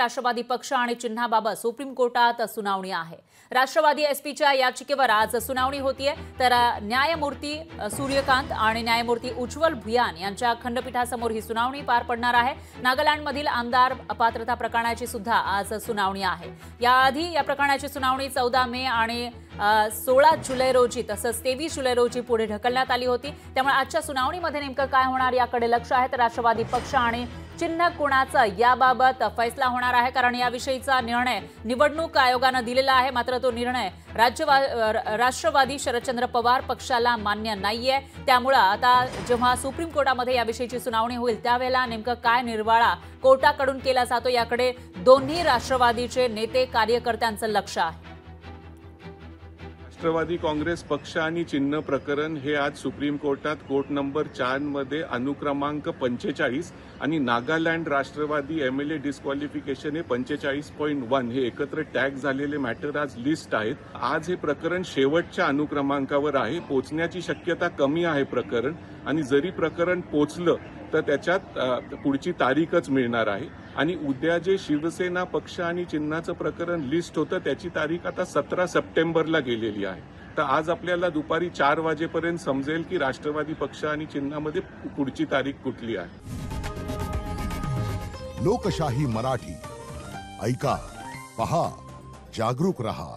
राष्ट्रवादी पक्ष आणि चिन्हाबाबत सुप्रीम कोर्टात सुनावणी आहे। राष्ट्रवादी एसपीच्या याचिकेवर आज सुनावणी होतीये, तर न्यायमूर्ती सूर्यकांत आणि न्यायमूर्ती उज्ज्वल भुयान यांच्या खंडपीठासमोर ही सुनावणी पार पडणार आहे। नागालँडमधील आमदार अपात्रता प्रकरणाची सुद्धा आज सुनावणी आहे। याआधी या प्रकरणाची सुनावणी 14 मे आणि 16 जुलै रोजी तसंच 23 जुलै रोजी पुढे ढकलण्यात आली होती। त्यामुळे आजच्या सुनावणीमध्ये नेमकं काय होणार याकडे लक्ष आहे। तर राष्ट्रवादी पक्ष आणि चिन्ह कोणाचं याबाबत फैसला होणार आहे, कारण याविषयीचा निर्णय निवडणूक आयोगाने दिलेला आहे। मात्र तो निर्णय राष्ट्रवादी शरदचंद्र पवार पक्षाला मान्य नाहीये। त्यामुळे आता जेव्हा सुप्रीम कोर्टामध्ये याविषयीची सुनावणी होईल त्यावेळेला नेमकं काय निर्वाळा कोर्टाकडून केला जातो याकडे दोन्ही राष्ट्रवादीचे नेते कार्यकर्त्यांचं लक्ष आहे। राष्ट्रवादी काँग्रेस पक्ष आणि चिन्ह प्रकरण हे आज सुप्रीम कोर्टात कोर्ट नंबर 4 मध्ये अनुक्रमांक 45 आणि नागालँड राष्ट्रवादी एमएलए डिस्क्वालिफिकेशन हे 45.1 हे एकत्र टॅग झालेले मॅटर आज लिस्ट आहेत। आज हे प्रकरण शेवटच्या अनुक्रमांकावर आहे। पोचण्याची शक्यता कमी आहे प्रकरण, आणि जरी प्रकरण पोचलं तर त्याच्यात पुढची तारीखच मिळणार आहे। आणि उद्या जे शिवसेना पक्ष आणि चिन्हाचं प्रकरण लिस्ट होतं त्याची तारीख आता 17 सप्टेंबरला गेलेली आहे। तर आज आपल्याला दुपारी 4 वाजेपर्यंत समजेल की राष्ट्रवादी पक्ष आणि चिन्हामध्ये पुढची तारीख कुठली आहे। लोकशाही मराठी ऐका, पहा, जागरूक रहा।